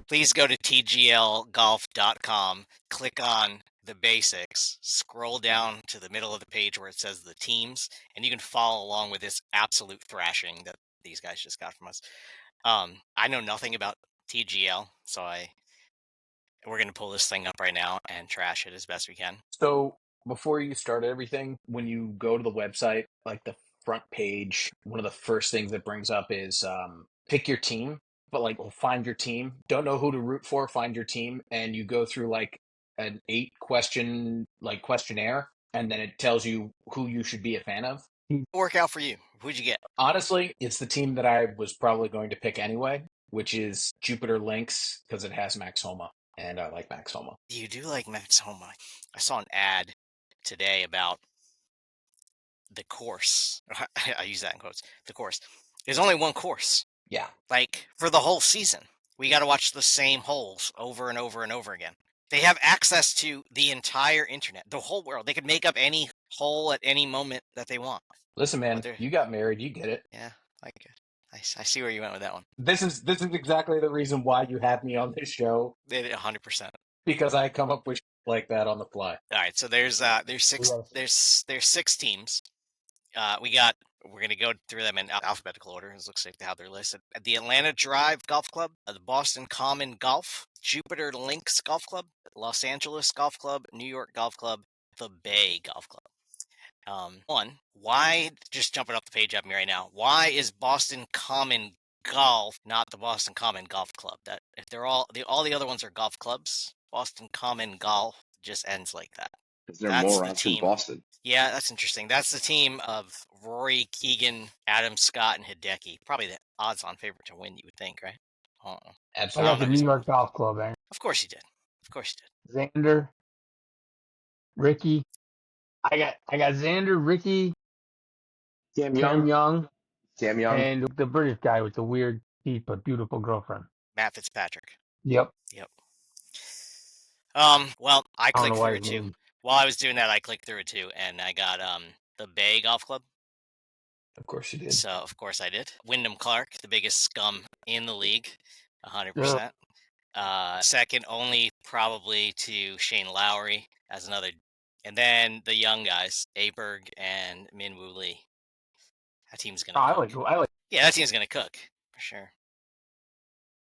please go to tglgolf.com, click on the basics, scroll down to the middle of the page where it says the teams, and you can follow along with this absolute thrashing that these guys just got from us. I know nothing about TGL, so we're going to pull this thing up right now and trash it as best we can. So before you start everything, when you go to the website, like the front page, one of the first things that brings up is pick your team, but like find your team. Don't know who to root for, find your team, and you go through like an 8-question like questionnaire, and then it tells you who you should be a fan of. Work out for you. Who'd you get? Honestly, it's the team that I was probably going to pick anyway, which is Jupiter Lynx because it has Max Homa, and I like Max Homa. You do like Max Homa. I saw an ad today about the course. I use that in quotes. The course. There's only one course. Yeah. Like for the whole season, we got to watch the same holes over and over and over again. They have access to the entire internet, the whole world. They could make up any hole at any moment that they want. Listen, man, you got married. You get it. Yeah, I see where you went with that one. This is exactly the reason why you had me on this show. 100%. Because I come up with like that on the fly. All right, so there's 6 teams. We're gonna go through them in alphabetical order. It looks like how they're listed. The Atlanta Drive Golf Club, the Boston Common Golf, Jupiter Links Golf Club, Los Angeles Golf Club, New York Golf Club, the Bay Golf Club. Why, just jumping up the page at me right now, why is Boston Common Golf not the Boston Common Golf Club? That if they're all the other ones are golf clubs, Boston Common Golf just ends like that. Because they're morons from Boston. Yeah, that's interesting. That's the team of Rory, Keegan, Adam Scott, and Hideki. Probably the odds-on favorite to win, you would think, right? Absolutely. I got the New York Golf Club, man. Of course you did. Of course you did. Xander, Ricky. I got Xander, Ricky, Cam Young, and the British guy with the weird teeth but beautiful girlfriend. Matt Fitzpatrick. Yep. Well, I clicked through it too. While I was doing that, I clicked through it too, and I got the Bay Golf Club. Of course you did. So, of course I did. Wyndham Clark, the biggest scum in the league, 100%. Second only probably to Shane Lowry as another. And then the young guys, Aberg and Minwoo Lee. That team's going to cook. Yeah, that team's going to cook, for sure.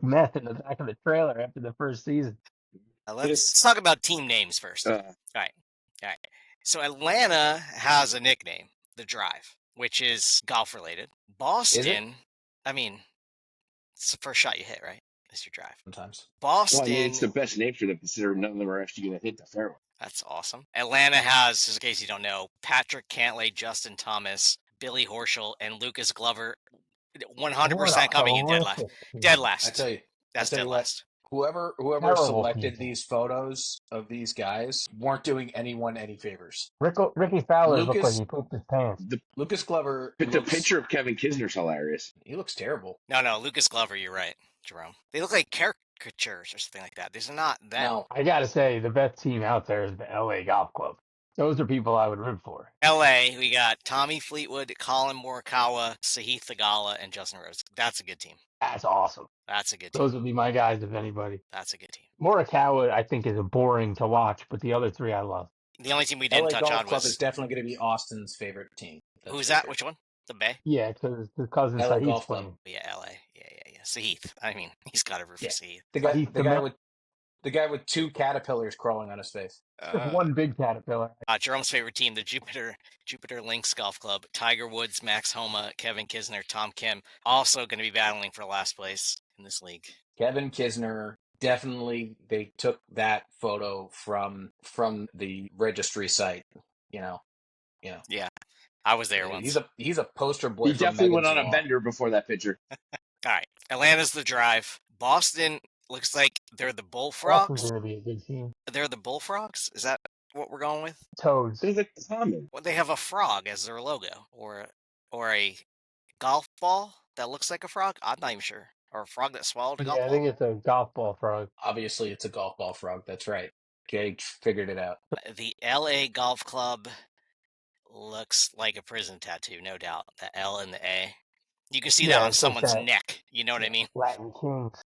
Meth in the back of the trailer after the first season. Let's talk about team names first. All right. So Atlanta has a nickname, The Drive, which is golf-related. Boston, I mean, it's the first shot you hit, right? It's your drive. Sometimes. Boston. Well, I mean, it's the best name for them, considering none of them are actually going to hit the fairway. That's awesome. Atlanta has, just in case you don't know, Patrick Cantlay, Justin Thomas, Billy Horschel, and Lucas Glover, 100% coming in dead last. Dead last. I tell you, that's dead last. Whoever selected these photos of these guys weren't doing anyone any favors. Ricky Fowler looked like he pooped his pants. Lucas Glover. The picture of Kevin Kisner's hilarious. He looks terrible. No, Lucas Glover, you're right, Jerome. They look like caricatures or something like that. These are not them. No. I gotta say, the best team out there is the LA Golf Club. Those are people I would root for. LA, we got Tommy Fleetwood, Colin Morikawa, Sahith Theegala, and Justin Rose. That's a good team. That's awesome. That's a good team. Those would be my guys, if anybody. That's a good team. Morikawa, I think, is boring to watch, but the other three I love. The only team we didn't touch on Club is definitely going to be Austin's favorite team. Who's that? Which one? The Bay? Yeah, because his cousin Sahith's playing. Yeah, LA. Yeah. Sahith. I mean, he's got to root for Sahith. The guy with 2 caterpillars crawling on his face. One big caterpillar. Jerome's favorite team, the Jupiter Links Golf Club. Tiger Woods, Max Homa, Kevin Kisner, Tom Kim, also going to be battling for last place in this league. Kevin Kisner, definitely they took that photo from the registry site. You know. Yeah, I was there once. He's a poster boy. He definitely went on a bender before that picture. All right, Atlanta's the drive. Boston looks like they're the Bullfrogs. Boston's going to be a good team. They're the Bullfrogs? Is that what we're going with? Toads. They're the common. Well, they have a frog as their logo, or a golf ball that looks like a frog. I'm not even sure. Or a frog that swallowed a golf ball. I think it's a golf ball frog. Obviously, it's a golf ball frog. That's right. Jake figured it out. The LA Golf Club looks like a prison tattoo, no doubt. The L and the A. You can see that on someone's neck. You know what I mean? Latin Kings.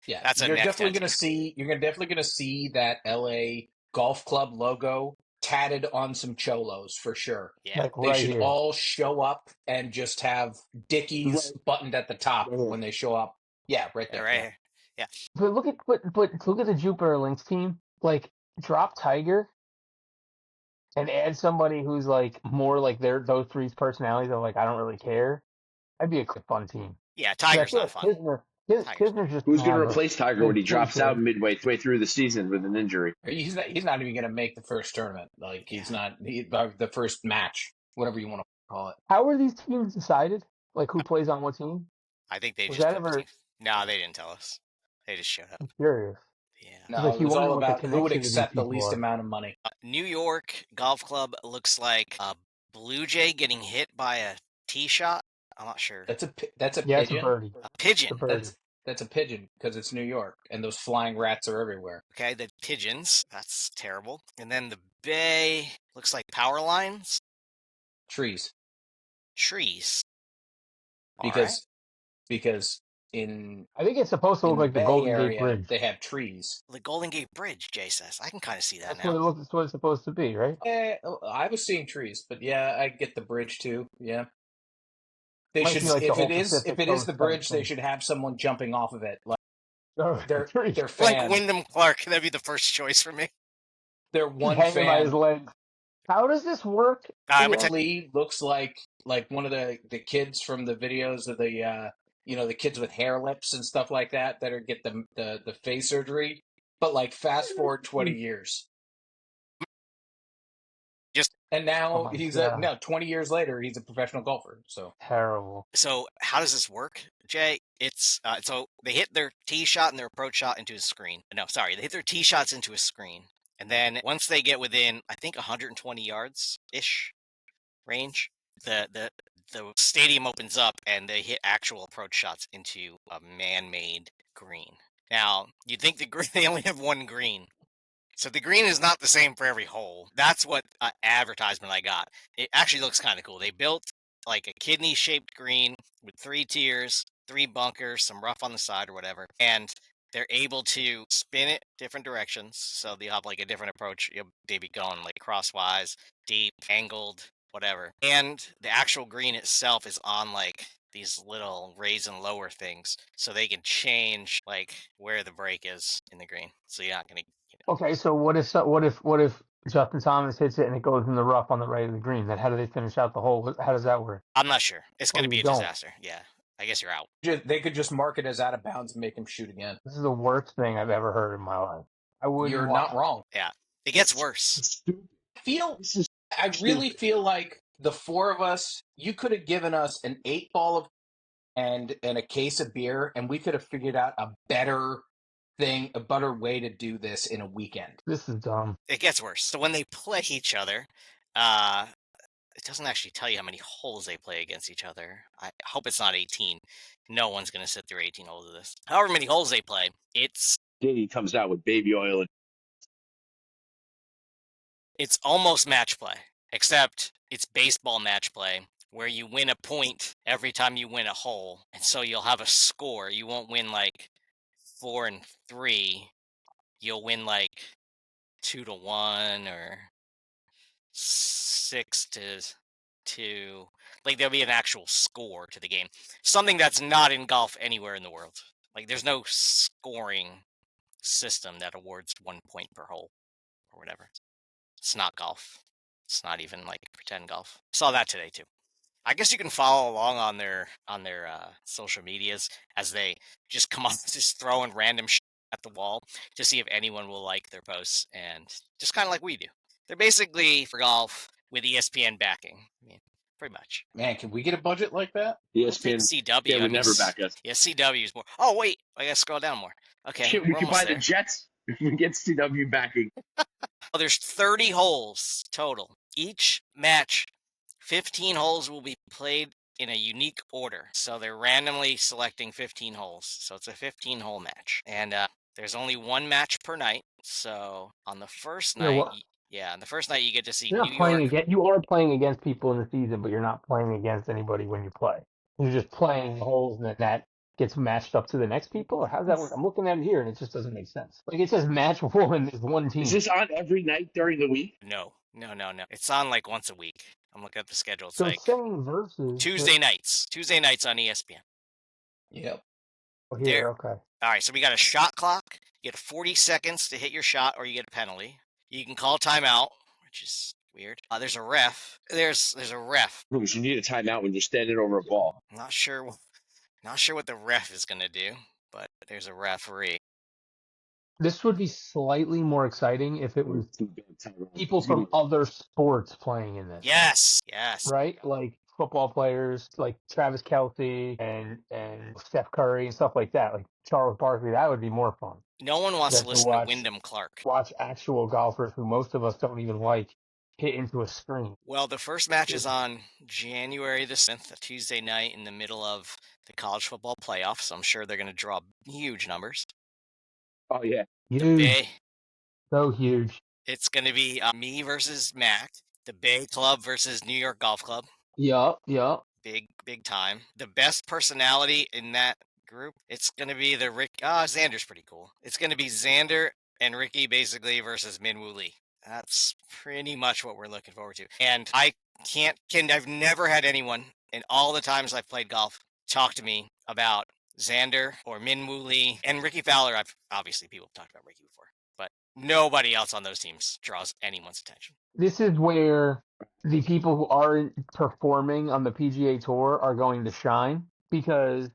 Yeah, That's a you're next definitely tattoo. gonna see that LA golf club logo tatted on some cholos for sure. Yeah. Like They right should here. all show up and just have Dickies Right. buttoned at the top Right here. when they show up. Yeah, right Yeah, there. right Yeah. here. Yeah. But look at the Jupiter Lynx team. Like drop Tiger and add somebody who's like more like those three's personalities of like I don't really care. That'd be a fun team. Yeah, 'Cause I Tiger's feel not like fun. Tiger's Kisner's just Who's gonna going to have a replace Tiger when big he drops future. out midway through the season with an injury? He's not even gonna make the first tournament. Like he's Yeah. not the first match, whatever you want to call it. How are these teams decided? Like who plays on what team? I think they Was just that put the ever? team. No, they didn't tell us. They just showed up. I'm curious. Yeah. It's like No, it you was wonder all what the about who would connection to these accept the people least are. amount of money. New York Golf Club looks like a blue jay getting hit by a tee shot. I'm not sure. That's a Yeah, it's a pigeon. birdie. A pigeon. It's a birdie. That's a pigeon because it's New York and those flying rats are everywhere. Okay, the pigeons. That's terrible. And then the bay looks like power lines, Trees. trees. All right. Because in I think it's supposed to look the like the Bay Golden Gate Area Bridge. they have trees. The Golden Gate Bridge, Jay says. I can kind of see that That's now. what it looks. That's what it's supposed to be, right? I was seeing trees, but yeah, I get the bridge too. Yeah, they Might should be like the if whole it Pacific is Coast the type bridge, they thing. should have someone jumping off of it. Like The tree. their Like fan, Wyndham Clark. That'd be the first choice for me. their Just one hanging by his fan legs. How does this work? I'm gonna tell literally looks like one of the kids from the videos of the the kids with hair lips and stuff like that are get the face surgery, but like fast forward 20 years. just And Oh now my he's god! 20 years later, he's a professional golfer. So Terrible. so how does this work, Jay? It's so they hit their tee shot and their approach shot into a screen. No, sorry, they hit their tee shots into a screen, and then once they get within, I think 120 yards ish range, the stadium opens up and they hit actual approach shots into a man-made green. Now you'd think they only have one green. So the green is not the same for every hole. That's what advertisement I got. It actually looks kind of cool. They built like a kidney-shaped green with 3 tiers, 3 bunkers, some rough on the side or whatever, and they're able to spin it different directions. So they have like a different approach. You'll maybe going like crosswise, deep, angled, whatever. And the actual green itself is on like these little raise and lower things, so they can change like where the break is in the green. So you're not gonna. Okay, so what if Justin Thomas hits it and it goes in the rough on the right of the green? Then how do they finish out the hole? How does that work? I'm not sure. It's Oh, going to be you a don't. disaster. Yeah. I guess you're out. they could just mark it as out of bounds and make him shoot again. This is the worst thing I've ever heard in my life. I wouldn't You're want. not wrong. Yeah. It gets worse. I really feel like the four of us, you could have given us an 8-ball of and a case of beer, and we could have figured out a better way to do this in a weekend. This is dumb. It gets worse. So when they play each other, it doesn't actually tell you how many holes they play against each other. I hope it's not 18. No one's going to sit through 18 holes of this. However many holes they play, it's Diddy comes out with baby oil and almost match play, except it's baseball match play where you win a point every time you win a hole. And so you'll have a score. You won't win like 4 and 3. You'll win like 2-1 or 6-2. Like there'll be an actual score to the game. Something that's not in golf anywhere in the world. Like there's no scoring system that awards 1 point per hole or whatever. It's not golf. It's not even like pretend golf. Saw that today too. I guess you can follow along on their social medias as they just come up just throwing random shit at the wall to see if anyone will like their posts, and just kind of like we do. They're basically for golf with ESPN backing. I mean, pretty much. Man, can we get a budget like that? I think ESPN CW. would never back us. Yeah, CW is more. Oh wait, I gotta scroll down more. Okay, Shit, we we're could almost buy there. the Jets if we get CW backing. Oh, there's 30 holes total. Each match, 15 holes will be played in a unique order. So they're randomly selecting 15 holes. So it's a 15-hole match. And there's only one match per night. So on the first You know night, what? on the first night you get to see You're New not playing York. against. You are playing against people in the season, but you're not playing against anybody when you play. You're just playing holes in the net gets matched up to the next people, or how does that work? I'm looking at it here and it just doesn't make sense. Like it says match one is one team. Is this on every night during the week? No. It's on like once a week. I'm looking at the schedule. It's So like it's saying versus Tuesday nights. Tuesday nights on ESPN. Yep. Oh, here, okay. All right, so we got a shot clock. You get 40 seconds to hit your shot, or you get a penalty. You can call timeout, which is weird. There's a ref. There's a ref. Because you need a timeout when you're standing over a ball. I'm not sure what the ref is gonna do, but there's a referee. This would be slightly more exciting if it was people from other sports playing in this. Yes. Right? Like football players like Travis Kelce and Steph Curry and stuff like that. Like Charles Barkley, that would be more fun. No one wants to listen to watch Wyndham Clark. Watch actual golfers who most of us don't even like hit into a screen. Well, the first match is on January the 7th, a Tuesday night in the middle of the college football playoffs. So I'm sure they're going to draw huge numbers. Oh, yeah. Huge. So huge. It's going to be me versus Mac, the Bay Club versus New York Golf Club. Yup. Big time. The best personality in that group, it's going to be the Xander's pretty cool. It's going to be Xander and Ricky basically versus Min Woo Lee. That's pretty much what we're looking forward to. And I've never had anyone in all the times I've played golf talk to me about Xander or Min Woo Lee and Ricky Fowler. Obviously people have talked about Ricky before, but nobody else on those teams draws anyone's attention. This is where the people who aren't performing on the PGA Tour are going to shine, because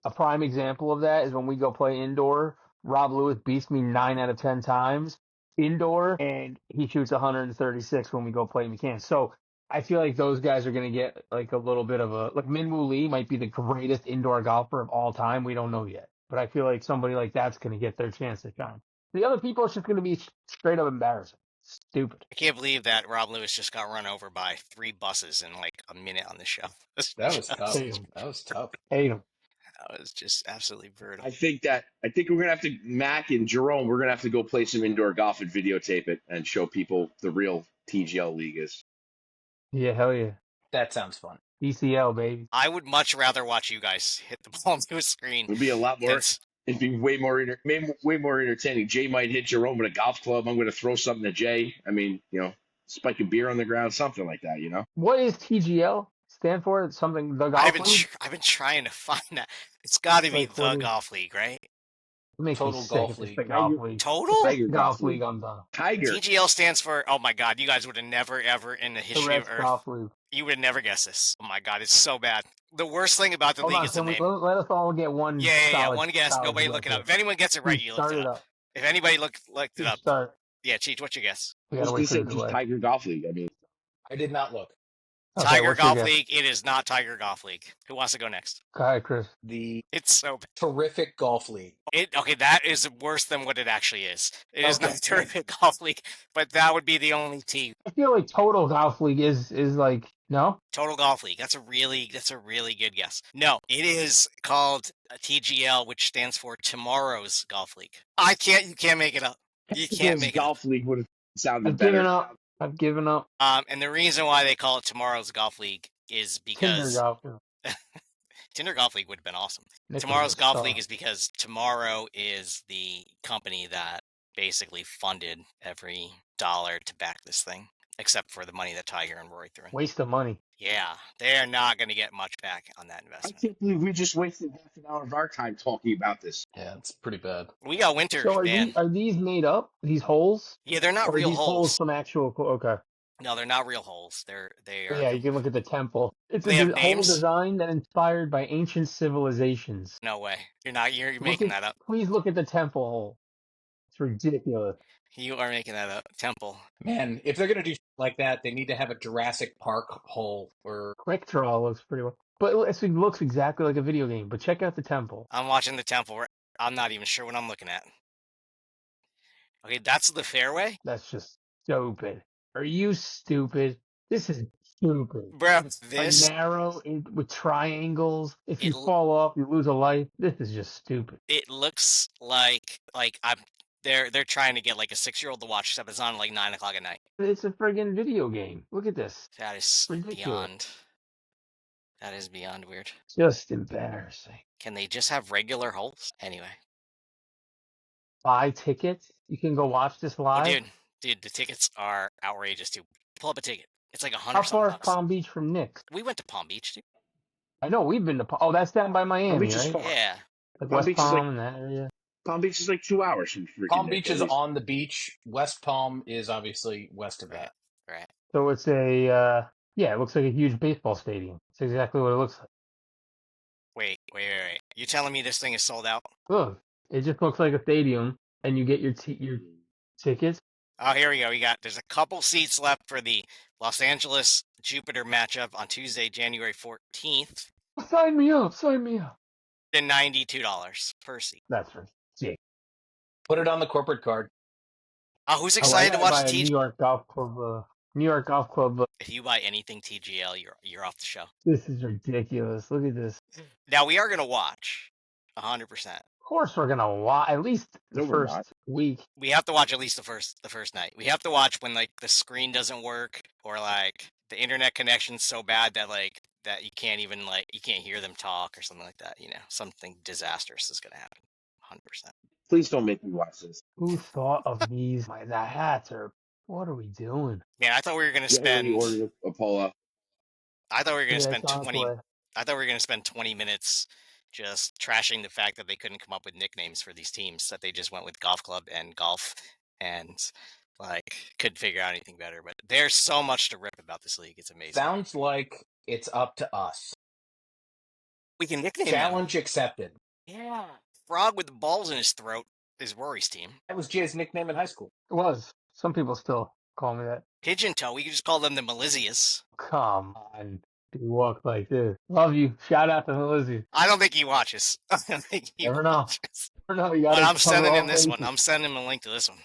a prime example of that is when we go play indoor. Rob Lewis beats me 9 out of 10 times indoor, and he shoots 136 when we go play McCann. So I feel like those guys are going to get like a little bit of a, like Min Woo Lee might be the greatest indoor golfer of all time. We don't know yet, but I feel like somebody like that's going to get their chance to shine. The other people, it's just going to be straight up embarrassing. Stupid. I can't believe that Rob Lewis just got run over by 3 buses in like a minute on the show. That was tough. That was tough. Hate him. That was just absolutely brutal. I think we're gonna have to, Mac and Jerome, we're gonna have to go play some indoor golf and videotape it and show people the real TGL league is. Yeah, hell yeah. That sounds fun. ECL, baby. I would much rather watch you guys hit the ball into a screen. It'd be a lot more. It'd be way more entertaining. Jay might hit Jerome with a golf club. I'm going to throw something at Jay. I mean, spike a beer on the ground, something like that. What is TGL stand for? Something the golf league? I've been trying to find that. It's got to be the golf league, right? It makes Total me sick golf if it's league. the golf league. Total golf league. I'm done. Tiger. TGL stands for. Oh my God! You guys would have never ever in the history of Earth. Golf league. You would never guess this. Oh my God! It's so bad. The worst thing about the league is the name. Let us all get one. Yeah. One guess. Nobody look it up. If anyone gets it right, you look it up. If anybody looked it up. Start. Yeah, Cheech, what's your guess? I was going to say just Tiger Golf League. I mean, I did not look. Tiger Golf League. It is not Tiger Golf League. Who wants to go next? Go ahead, Chris. It's so bad. Terrific Golf League. Okay, that is worse than what it actually is. It is not Terrific Golf League, but that would be the only team. I feel like Total Golf League is like no. Total Golf League. That's a really good guess. No, it is called TGL, which stands for Tomorrow's Golf League. You can't make it up. You can't make it up. Golf League would have sounded better. I've given up. And the reason why they call it Tomorrow's Golf League is because Tinder Golf League would have been awesome. Tomorrow's Golf League is because Tomorrow is the company that basically funded every dollar to back this thing, except for the money that Tiger and Rory threw in. Waste of money. Yeah, they're not going to get much back on that investment. I can't believe we just wasted half an hour of our time talking about this. Yeah, it's pretty bad. We got winter, so man. Are these made up? These holes? Yeah, they're not real these holes. From actual. Okay. No, you can look at the temple. It's a whole design that inspired by ancient civilizations. No way. You're making that up. Please look at the temple hole. It's ridiculous. You are making that up. Temple. Man, if they're going to do like that, they need to have a Jurassic Park hole or Quick Draw looks pretty well. But it looks exactly like a video game. But check out the temple. I'm watching the temple. I'm not even sure what I'm looking at. Okay, that's the fairway? That's just stupid. Are you stupid? This is stupid. Bro, this... A narrow with triangles. If you fall off, you lose a life. This is just stupid. It looks like they're trying to get like a 6-year-old to watch, except it's on like 9 o'clock at night. It's a friggin' video game. Look at this. That is ridiculous. Beyond. That is beyond weird. Just embarrassing. Can they just have regular holes? Anyway. Buy tickets. You can go watch this Oh, live. dude, the tickets are outrageous too. Pull up a ticket. It's like How $100 far is something. Palm Beach from Nick's? We went to Palm Beach, dude. I know we've been to. Oh, that's down by Miami, Beach is right? far. Yeah. Like Palm West Beach is Palm and that area. Palm Beach is like 2 hours from freaking Palm Nick, Beach at is least. on the beach. West Palm is obviously west of that. Right. So it's a yeah, it looks like a huge baseball stadium. It's exactly what it looks like. Wait. You telling me this thing is sold out? Look, it just looks like a stadium, and you get your tickets. Oh, here we go. There's a couple seats left for the Los Angeles Jupiter matchup on Tuesday, January 14th. Sign me up. Sign me up. $92 per seat. That's right. Yeah. Put it on the corporate card. Oh, who's I excited to gotta watch buy a TGL? New York Golf Club. New York Golf Club. If you buy anything TGL, you're off the show. This is ridiculous. Look at this. Now we are gonna watch 100%. Of course, we're gonna watch at least the No, we're not. first week. We have to watch at least the first night. We have to watch when like the screen doesn't work or like the internet connection's so bad that like that you can't even you can't hear them talk or something like that. You know, something disastrous is gonna happen. 100%. Please don't make me watch this. Who thought of these? The hats are. What are we doing? Man, I thought we were gonna Yeah, I already spend. ordered a pull-up. I thought we were gonna Yeah, spend it's on its 20. way. I thought we were gonna spend 20 minutes just trashing the fact that they couldn't come up with nicknames for these teams. That they just went with golf club and golf, and like couldn't figure out anything better. But there's so much to rip about this league. It's amazing. Sounds like it's up to us. We can nickname Challenge them. accepted. Yeah. Frog with the balls in his throat is Rory's team. That was Jay's nickname in high school. It was. Some people still call me that. Pigeon toe. We can just call them the Melizias. Come on. You walk like this. Love you. Shout out to Melizzy. I don't think he watches. I don't think he Never know. watches. Never know. You But gotta I'm cover sending all him this one. bases. I'm sending him a link to this one.